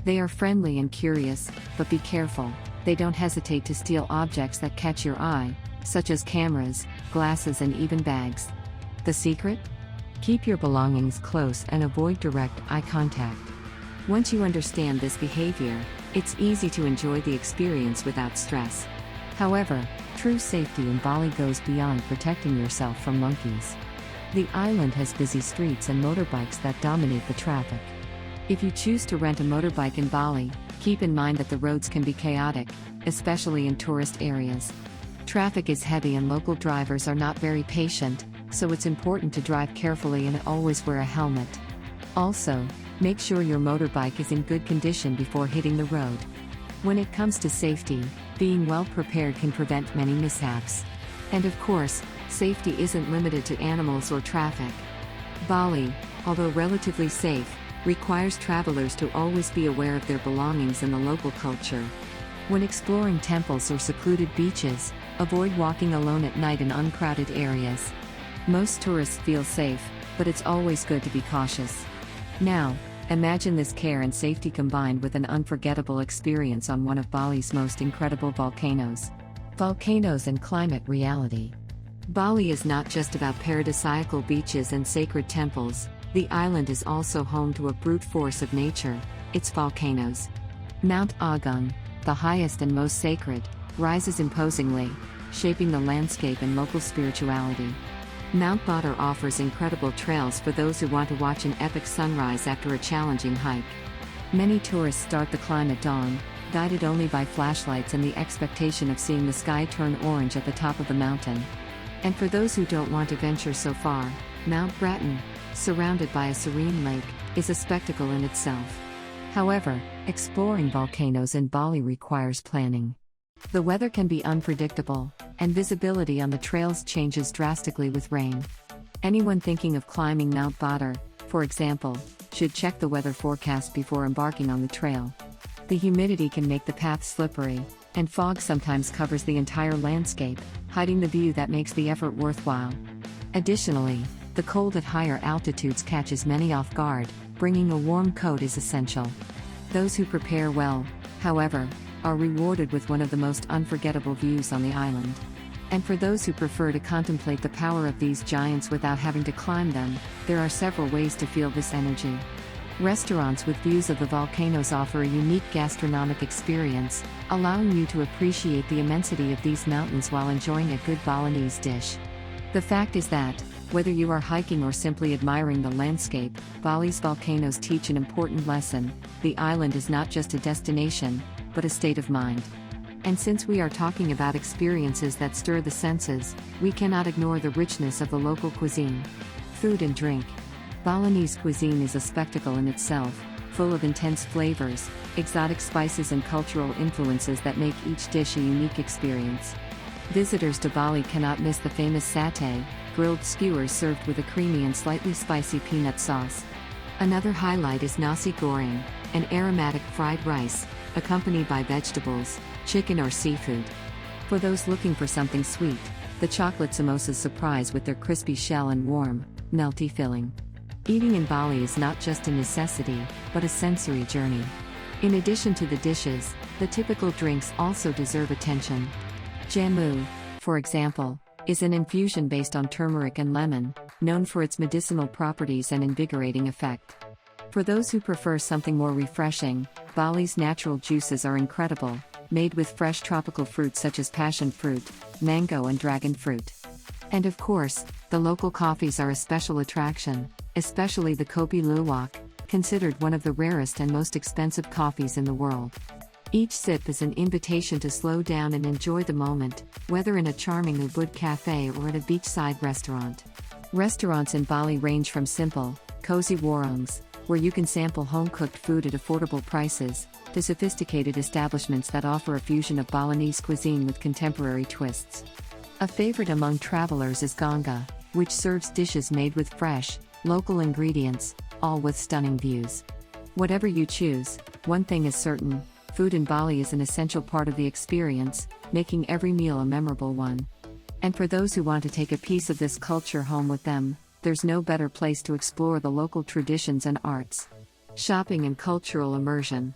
They are friendly and curious, but be careful, they don't hesitate to steal objects that catch your eye, such as cameras, glasses, and even bags. The secret? Keep your belongings close and avoid direct eye contact. Once you understand this behavior, it's easy to enjoy the experience without stress. However, true safety in Bali goes beyond protecting yourself from monkeys. The island has busy streets and motorbikes that dominate the traffic. If you choose to rent a motorbike in Bali, keep in mind that the roads can be chaotic, especially in tourist areas. Traffic is heavy and local drivers are not very patient, so it's important to drive carefully and always wear a helmet. Also, make sure your motorbike is in good condition before hitting the road. When it comes to safety, being well prepared can prevent many mishaps. And of course, safety isn't limited to animals or traffic. Bali, although relatively safe, requires travelers to always be aware of their belongings and the local culture. When exploring temples or secluded beaches, avoid walking alone at night in uncrowded areas. Most tourists feel safe, but it's always good to be cautious. Now, imagine this care and safety combined with an unforgettable experience on one of Bali's most incredible volcanoes. Volcanoes and climate reality. Bali is not just about paradisiacal beaches and sacred temples, the island is also home to a brute force of nature, its volcanoes. Mount Agung, the highest and most sacred, rises imposingly, shaping the landscape and local spirituality. Mount Batur offers incredible trails for those who want to watch an epic sunrise after a challenging hike. Many tourists start the climb at dawn, guided only by flashlights and the expectation of seeing the sky turn orange at the top of the mountain. And for those who don't want to venture so far, Mount Bratton, surrounded by a serene lake, is a spectacle in itself. However, exploring volcanoes in Bali requires planning. The weather can be unpredictable, and visibility on the trails changes drastically with rain. Anyone thinking of climbing Mount Batur, for example, should check the weather forecast before embarking on the trail. The humidity can make the path slippery, and fog sometimes covers the entire landscape, hiding the view that makes the effort worthwhile. Additionally, the cold at higher altitudes catches many off guard, bringing a warm coat is essential. Those who prepare well, however, are rewarded with one of the most unforgettable views on the island. And for those who prefer to contemplate the power of these giants without having to climb them, there are several ways to feel this energy. Restaurants with views of the volcanoes offer a unique gastronomic experience, allowing you to appreciate the immensity of these mountains while enjoying a good Balinese dish. The fact is that, whether you are hiking or simply admiring the landscape, Bali's volcanoes teach an important lesson: the island is not just a destination, but a state of mind. And since we are talking about experiences that stir the senses, we cannot ignore the richness of the local cuisine. Food and drink. Balinese cuisine is a spectacle in itself, full of intense flavors, exotic spices and cultural influences that make each dish a unique experience. Visitors to Bali cannot miss the famous satay, grilled skewers served with a creamy and slightly spicy peanut sauce. Another highlight is nasi goreng, an aromatic fried rice, accompanied by vegetables, chicken or seafood. For those looking for something sweet, the chocolate samosas surprise with their crispy shell and warm, melty filling. Eating in Bali is not just a necessity, but a sensory journey. In addition to the dishes, the typical drinks also deserve attention. Jamu, for example, is an infusion based on turmeric and lemon, known for its medicinal properties and invigorating effect. For those who prefer something more refreshing, Bali's natural juices are incredible, made with fresh tropical fruits such as passion fruit, mango and dragon fruit. And of course, the local coffees are a special attraction, especially the Kopi Luwak, considered one of the rarest and most expensive coffees in the world. Each sip is an invitation to slow down and enjoy the moment, whether in a charming Ubud cafe or at a beachside restaurant. Restaurants in Bali range from simple, cozy warungs, where you can sample home-cooked food at affordable prices, to sophisticated establishments that offer a fusion of Balinese cuisine with contemporary twists. A favorite among travelers is Ganga, which serves dishes made with fresh, local ingredients, all with stunning views. Whatever you choose, one thing is certain: food in Bali is an essential part of the experience, making every meal a memorable one. And for those who want to take a piece of this culture home with them, there's no better place to explore the local traditions and arts. Shopping and cultural immersion.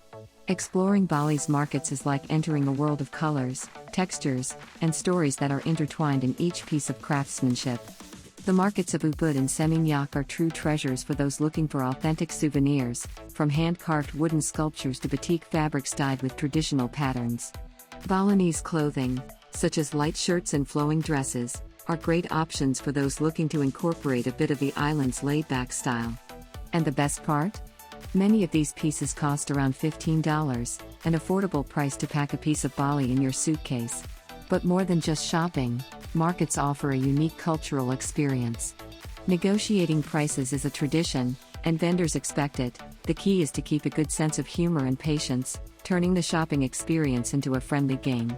Exploring Bali's markets is like entering a world of colors, textures, and stories that are intertwined in each piece of craftsmanship. The markets of Ubud and Seminyak are true treasures for those looking for authentic souvenirs, from hand-carved wooden sculptures to batik fabrics dyed with traditional patterns. Balinese clothing, such as light shirts and flowing dresses, are great options for those looking to incorporate a bit of the island's laid-back style. And the best part? Many of these pieces cost around $15, an affordable price to pack a piece of Bali in your suitcase. But more than just shopping, markets offer a unique cultural experience. Negotiating prices is a tradition, and vendors expect it. The key is to keep a good sense of humor and patience, turning the shopping experience into a friendly game.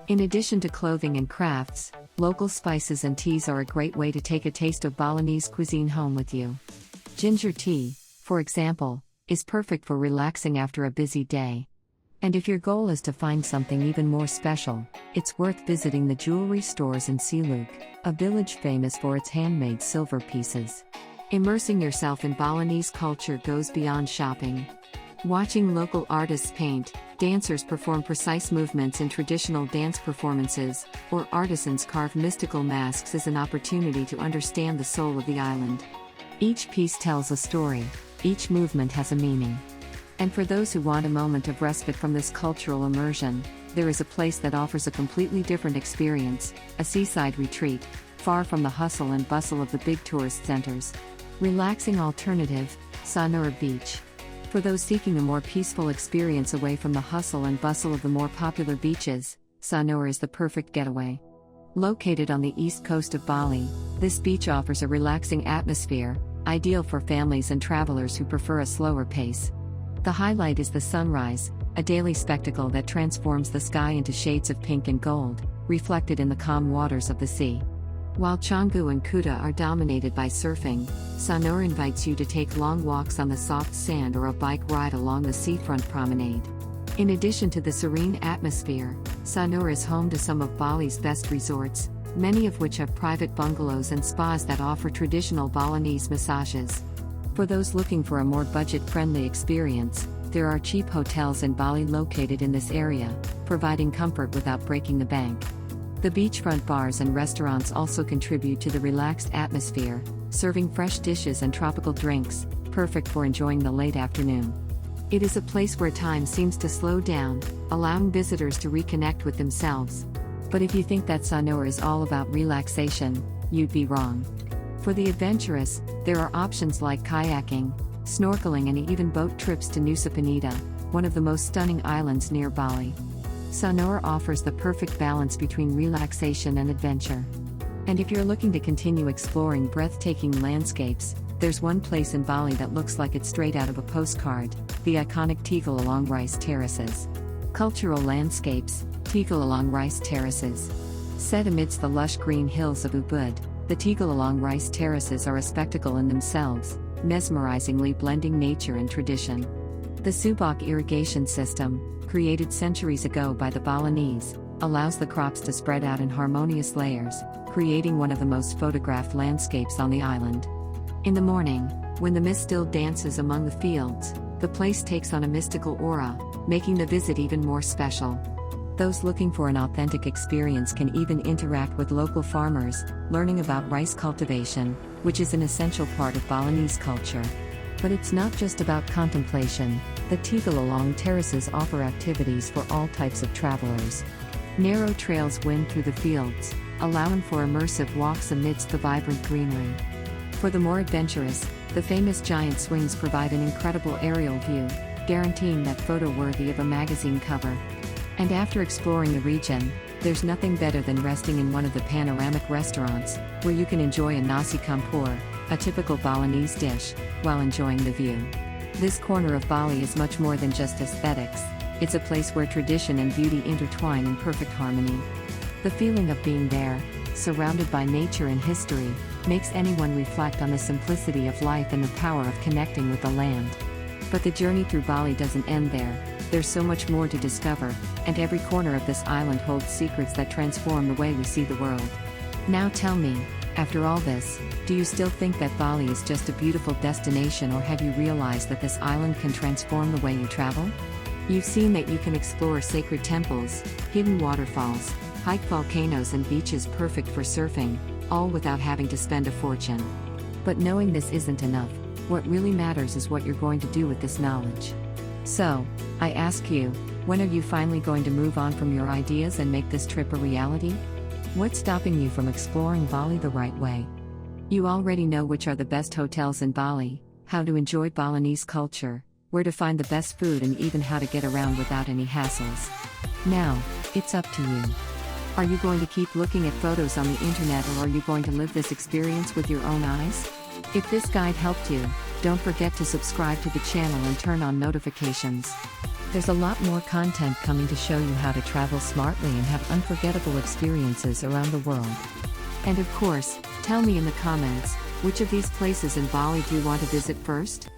In addition to clothing and crafts, local spices and teas are a great way to take a taste of Balinese cuisine home with you. Ginger tea, for example, is perfect for relaxing after a busy day. And if your goal is to find something even more special, it's worth visiting the jewelry stores in Siluk, a village famous for its handmade silver pieces. Immersing yourself in Balinese culture goes beyond shopping. Watching local artists paint, dancers perform precise movements in traditional dance performances, or artisans carve mystical masks is an opportunity to understand the soul of the island. Each piece tells a story, each movement has a meaning. And for those who want a moment of respite from this cultural immersion, there is a place that offers a completely different experience, a seaside retreat, far from the hustle and bustle of the big tourist centers. Relaxing alternative, Sanur Beach. For those seeking a more peaceful experience away from the hustle and bustle of the more popular beaches, Sanur is the perfect getaway. Located on the east coast of Bali, this beach offers a relaxing atmosphere, ideal for families and travelers who prefer a slower pace. The highlight is the sunrise, a daily spectacle that transforms the sky into shades of pink and gold, reflected in the calm waters of the sea. While Canggu and Kuta are dominated by surfing, Sanur invites you to take long walks on the soft sand or a bike ride along the seafront promenade. In addition to the serene atmosphere, Sanur is home to some of Bali's best resorts, many of which have private bungalows and spas that offer traditional Balinese massages. For those looking for a more budget-friendly experience, there are cheap hotels in Bali located in this area, providing comfort without breaking the bank. The beachfront bars and restaurants also contribute to the relaxed atmosphere, serving fresh dishes and tropical drinks, perfect for enjoying the late afternoon. It is a place where time seems to slow down, allowing visitors to reconnect with themselves. But if you think that Sanur is all about relaxation, you'd be wrong. For the adventurous, there are options like kayaking, snorkeling and even boat trips to Nusa Penida, one of the most stunning islands near Bali. Sanur offers the perfect balance between relaxation and adventure. And if you're looking to continue exploring breathtaking landscapes, there's one place in Bali that looks like it's straight out of a postcard, the iconic Tegalalong Rice Terraces. Cultural landscapes, Tegalalong Rice Terraces. Set amidst the lush green hills of Ubud, the Tegalalong Rice Terraces are a spectacle in themselves, mesmerizingly blending nature and tradition. The Subak irrigation system, created centuries ago by the Balinese, allows the crops to spread out in harmonious layers, creating one of the most photographed landscapes on the island. In the morning, when the mist still dances among the fields, the place takes on a mystical aura, making the visit even more special. Those looking for an authentic experience can even interact with local farmers, learning about rice cultivation, which is an essential part of Balinese culture. But it's not just about contemplation. The Tegalalong terraces offer activities for all types of travelers. Narrow trails wind through the fields, allowing for immersive walks amidst the vibrant greenery. For the more adventurous, the famous giant swings provide an incredible aerial view, guaranteeing that photo worthy of a magazine cover. And after exploring the region, there's nothing better than resting in one of the panoramic restaurants, where you can enjoy a nasi campur, a typical Balinese dish, while enjoying the view. This corner of Bali is much more than just aesthetics. It's a place where tradition and beauty intertwine in perfect harmony. The feeling of being there, surrounded by nature and history, makes anyone reflect on the simplicity of life and the power of connecting with the land. But the journey through Bali doesn't end there. There's so much more to discover, and every corner of this island holds secrets that transform the way we see the world. Now tell me, after all this, do you still think that Bali is just a beautiful destination, or have you realized that this island can transform the way you travel? You've seen that you can explore sacred temples, hidden waterfalls, hike volcanoes and beaches perfect for surfing, all without having to spend a fortune. But knowing this isn't enough. What really matters is what you're going to do with this knowledge. So, I ask you, when are you finally going to move on from your ideas and make this trip a reality? What's stopping you from exploring Bali the right way? You already know which are the best hotels in Bali, how to enjoy Balinese culture, where to find the best food, and even how to get around without any hassles. Now, it's up to you. Are you going to keep looking at photos on the internet, or are you going to live this experience with your own eyes? If this guide helped you, don't forget to subscribe to the channel and turn on notifications. There's a lot more content coming to show you how to travel smartly and have unforgettable experiences around the world. And of course, tell me in the comments, which of these places in Bali do you want to visit first?